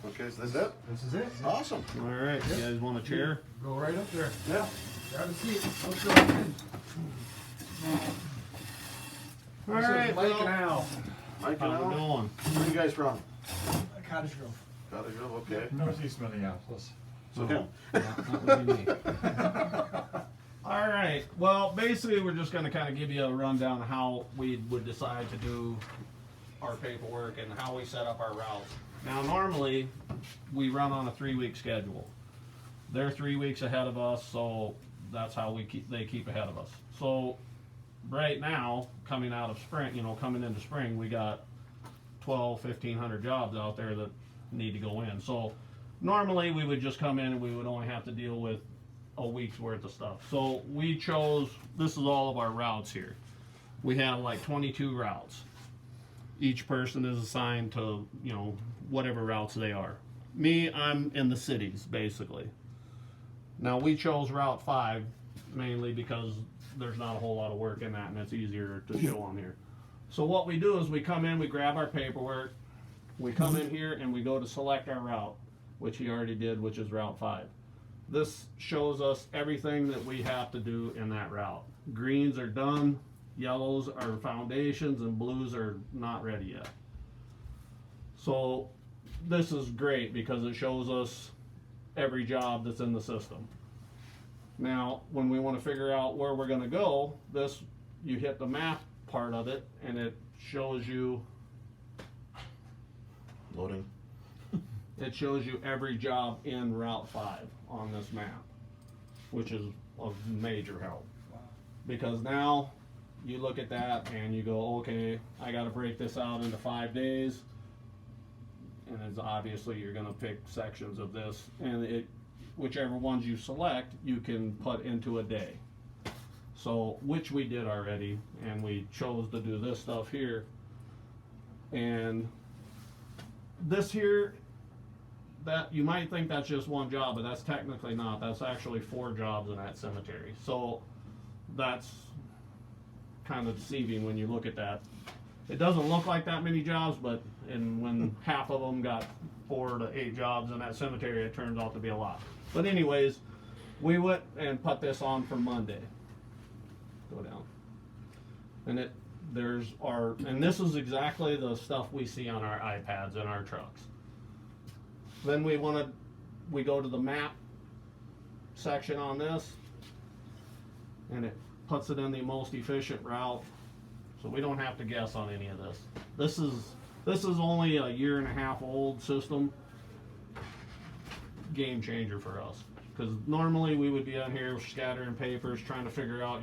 Okay, so that's it? This is it. Awesome. All right, you guys want a chair? Go right up there. Yeah. Grab a seat. Let's go in. All This is right, Mike well, and Al. Mike and how we Al, doing? where are you guys from? Cottage Grove. Cottage Grove, okay. Northeast Minneapolis. So him. That would be me. All right. Well, basically, we're just going to kind of give you a rundown of how we would decide to do our paperwork and how we set up our routes. Now, normally, we run on a 3-week schedule. They're 3 weeks ahead of us, so that's how they keep ahead of us. So, right now, coming out of spring, coming into spring, we got 1,500 jobs out there that need to go in. So, normally, we would just come in and we would only have to deal with a week's worth of stuff. So we chose, this is all of our routes here. We have like 22 routes. Each person is assigned to, whatever routes they are. Me, I'm in the cities, basically. Now we chose Route 5 mainly because there's not a whole lot of work in that and it's easier to show on here. So what we do is we come in, we grab our paperwork, we come in here and we go to select our route, which he already did, which is Route 5. This shows us everything that we have to do in that route. Greens are done, yellows are foundations, and blues are not ready yet. So this is great because it shows us every job that's in the system. Now, when we want to figure out where we're going to go, you hit the map part of it, and it shows you Loading. It shows you every job in Route 5 on this map, which is a major help. Because now you look at that and you go, okay, I got to break this out into 5 days. And it's obviously you're going to pick sections of this, and whichever ones you select, you can put into a day. So, which we did already, and we chose to do this stuff here. And this here, that you might think that's just one job, but that's technically not. That's actually 4 jobs in that cemetery. So that's kind of deceiving when you look at that. It doesn't look like that many jobs, but when half of them got 4 to 8 jobs in that cemetery, it turns out to be a lot. But anyways, we went and put this on for Monday. Go down. And and this is exactly the stuff we see on our iPads in our trucks. Then we go to the map section on this, and it puts it in the most efficient route, so we don't have to guess on any of this. This is only a 1.5 year old system. Game changer for us, because normally we would be on here scattering papers trying to figure out,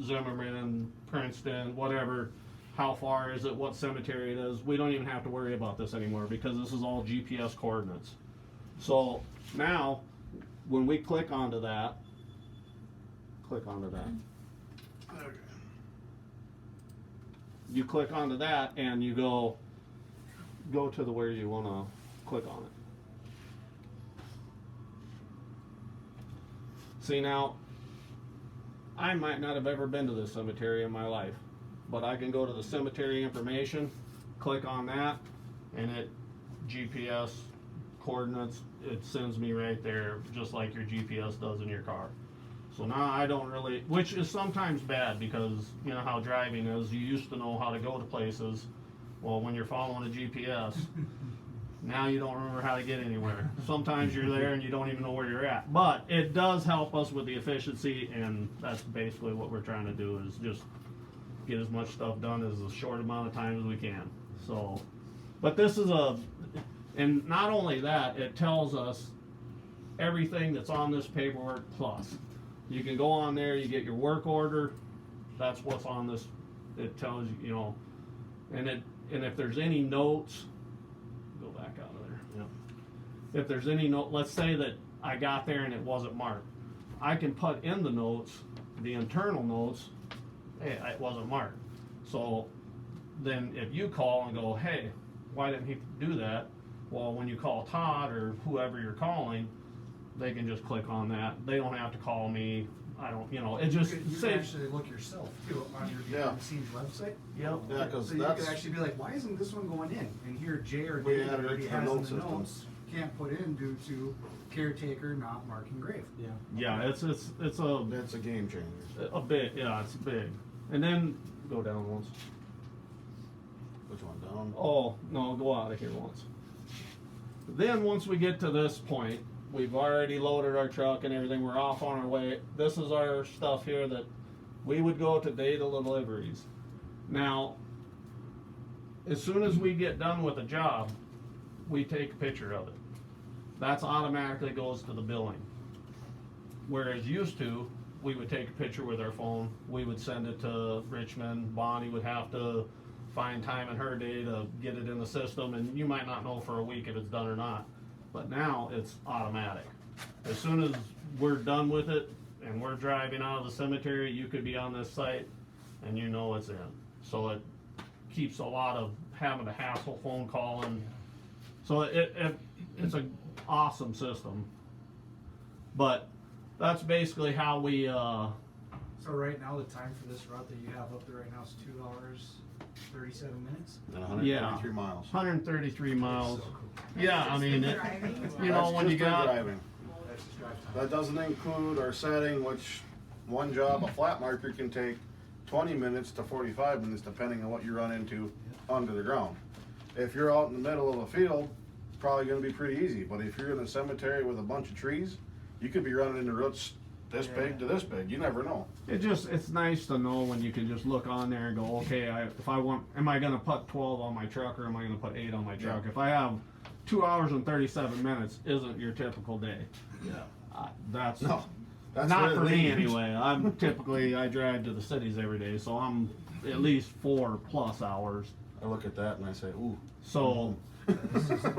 Zimmerman, Princeton, whatever. How far is it? What cemetery it is? We don't even have to worry about this anymore because this is all GPS coordinates. So now, when we click onto that, you click onto that and you go to where you want to click on it. See, now, I might not have ever been to this cemetery in my life, but I can go to the cemetery information, click on that, and it GPS coordinates, it sends me right there, just like your GPS does in your car. So now I don't really, which is sometimes bad because you know how driving is, you used to know how to go to places. Well, when you're following a GPS, now you don't remember how to get anywhere. Sometimes you're there and you don't even know where you're at. But it does help us with the efficiency, and that's basically what we're trying to do, is just get as much stuff done as a short amount of time as we can. So, but this is and not only that, it tells us everything that's on this paperwork plus. You can go on there, you get your work order, that's what's on this. It tells you, and if there's any notes, go back out of there. Yep. If there's any note, let's say that I got there and it wasn't marked, I can put in the notes, the internal notes, hey, it wasn't marked. So then if you call and go, hey, why didn't he do that? Well, when you call Todd or whoever you're calling, they can just click on that. They don't have to call me. I don't, it just You can saves. actually look yourself too on your Yeah. behind the scenes website. Yep. Yeah, because So you can actually be like, why isn't this one going in? And here Jay or We Dave added it already to the has note in the system. notes. can't put in due to caretaker not marking grave. Yeah. Yeah, it's That's a game changer. a big, yeah, it's big. And then go down once. Which one, down? Oh, no, go out of here once. Then once we get to this point, we've already loaded our truck and everything, we're off on our way. This is our stuff here that we would go to data deliveries. Now, as soon as we get done with a job, we take a picture of it. That's automatically goes to the billing. Whereas used to, we would take a picture with our phone, we would send it to Richmond, Bonnie would have to find time in her day to get it in the system, and you might not know for a week if it's done or not. But now it's automatic. As soon as we're done with it and we're driving out of the cemetery, you could be on this site and you know it's in. So it keeps a lot of having to hassle phone calling. So it's an awesome system. But that's basically how we, So right now, the time for this route that you have up there right now is 2 hours, 37 minutes. And 133 miles. 133 miles. So cool. Yeah, I mean, it, Driving. you know, That's when you just our got, driving. That's just drive time. That doesn't include our setting, which one job, a flat marker can take 20 minutes to 45 minutes depending on what you run into under the ground. If you're out in the middle of a field, it's probably gonna be pretty easy, but if you're in a cemetery with a bunch of trees, you could be running into roots this big to this big, you never know. it's nice to know when you can just look on there and go, okay, if I want, am I gonna put 12 on my truck or am I gonna put 8 on my truck? Yeah. If I have 2 hours and 37 minutes, isn't your typical day. Yeah. That's No, that's not where for it me leads. anyway. I drive to the cities every day, so I'm at least 4+ hours. I look at that and I say, ooh. So I'm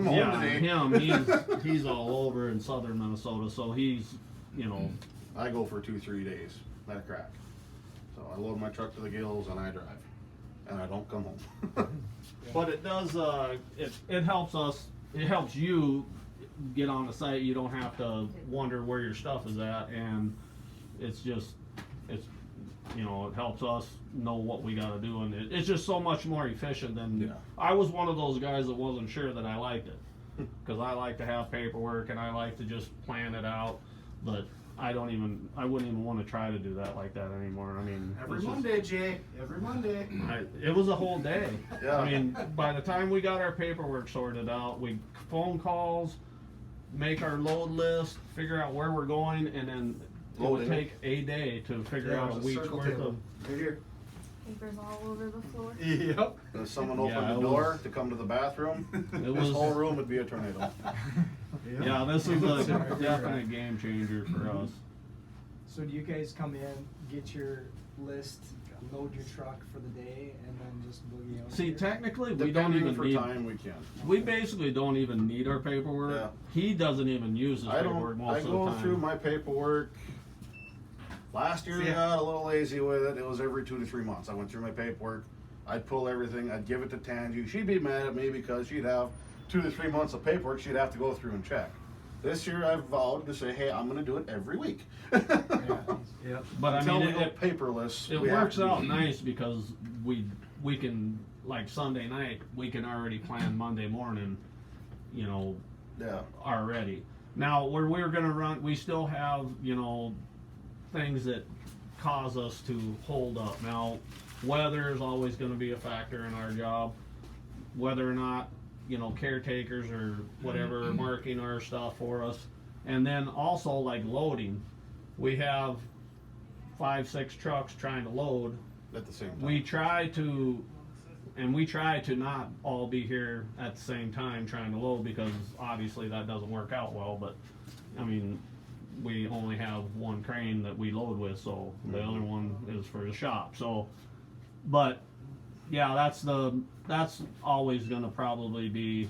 home yeah, today. him, he's all over in southern Minnesota, so he's, you know, I go for 2-3 days at a crack. So I load my truck to the gills and I drive. And I don't come home. but it does, it helps us, it helps you get on the site. You don't have to wonder where your stuff is at, and it's, you know, it helps us know what we gotta do, and it's just so much more efficient than, Yeah. I was one of those guys that wasn't sure that I liked it. Cause I like to have paperwork and I like to just plan it out, but I wouldn't even wanna try to do that like that anymore. I mean, Every it's just- Monday, Jay, every Monday. it was a whole day. Yeah. I mean, by the time we got our paperwork sorted out, we phone calls, make our load list, figure out where we're going, and then it would Loading. take a day to figure out a there's week's circle worth table of. right here. Papers all over the floor. Yep. If someone Yeah, opened it the door was- to come to the bathroom, It this was, whole room would be a tornado. yeah, this is a Sorry. definite game changer for us. So do you guys come in, get your list, load your truck for the day, and then just boogie out? See, here? technically, we don't Depending even for need. time, we can. We basically don't even need our paperwork. Yeah. He doesn't even use his I paperwork don't, most I of the go time. through my paperwork. Last year I Yeah. got a little lazy with it. It was every 2 to 3 months. I went through my paperwork. I'd pull everything. I'd give it to Tangi. She'd be mad at me because she'd have 2 to 3 months of paperwork she'd have to go through and check. This year I've vowed to say, hey, I'm gonna do it every week. Yep. But I Until mean, we go it, paperless. it we have works to. out nice because we can, like Sunday night, we can already plan Monday morning, you know, Yeah. already. Now, where we're gonna run, we still have, you know, things that cause us to hold up. Now, weather is always gonna be a factor in our job. Whether or not, you know, caretakers or whatever are marking our stuff for us. And then also like loading, we have 5-6 trucks trying to load. At the same time. We try to not all be here at the same time trying to load, because obviously that doesn't work out well, but I mean, we only have one crane that we load with, so the other one is for the shop, so, but, yeah, that's always gonna probably be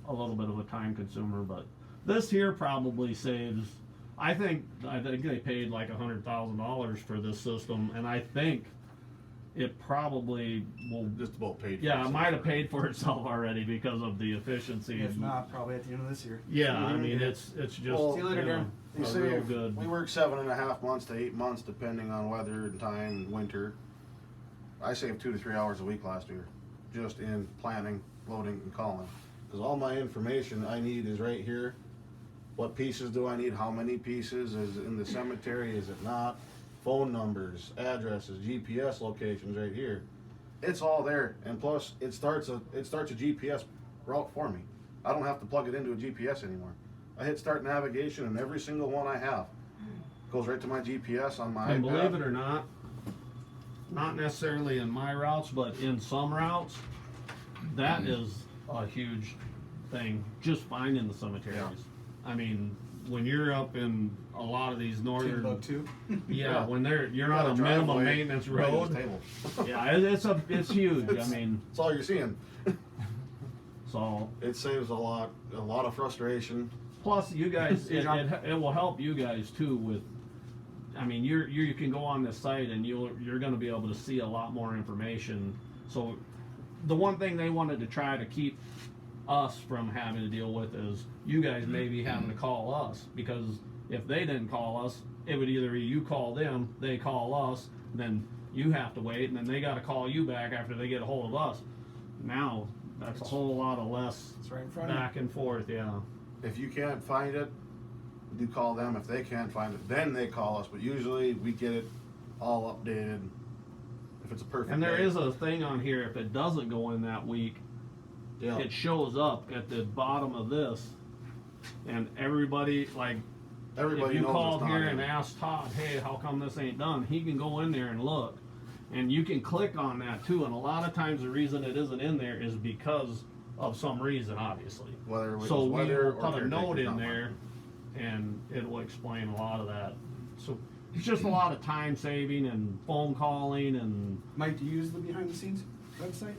a little bit of a time consumer, but this here probably saves, I think they paid like $100,000 for this system, and I think it probably will, Just about paid for yeah, it itself. might have paid for itself already because of the efficiency. If not, probably at the end of this year. Yeah, I mean, it's just, Well, See you later, you know, Darren. You a say real if good. we work 7.5 months to 8 months, depending on weather and time and winter. I saved 2 to 3 hours a week last year, just in planning, loading, and calling. Cause all my information I need is right here. What pieces do I need? How many pieces? Is it in the cemetery? Is it not? Phone numbers, addresses, GPS locations right here. It's all there, and plus it starts a GPS route for me. I don't have to plug it into a GPS anymore. I hit start navigation, and every single one I have goes right to my GPS on my And iPad. believe it or not necessarily in my routes, but in some routes, that is a huge thing, just finding the cemeteries. Yeah. I mean, when you're up in a lot of these northern, Timbuktu. yeah, when you're Got on a a minimum driveway maintenance right at this road, table. yeah, it's huge. I mean, That's all you're seeing. so It saves a lot of frustration. plus you guys, it will help you guys too with. I mean, you can go on this site and you're going to be able to see a lot more information. So, the one thing they wanted to try to keep us from having to deal with is you guys maybe having to call us, because if they didn't call us, it would either be you call them, they call us, then you have to wait, and then they got to call you back after they get a hold of us. Now that's a whole lot of less It's right in front of you. back and forth. Yeah. If you can't find it, do call them. If they can't find it, then they call us. But usually we get it all updated. If it's a perfect And there day. is a thing on here, if it doesn't go in that week, Yeah. it shows up at the bottom of this, and everybody, like, Everybody if you knows called it's not here in. and asked Todd, hey, how come this ain't done, he can go in there and look, and you can click on that too, and a lot of times the reason it isn't in there is because of some reason, obviously. Whether it was So weather we'll or put a caretaker's note in not there, and it will explain a lot of that. So it's just a lot of time saving and phone calling and Mike, do you use the behind the scenes website?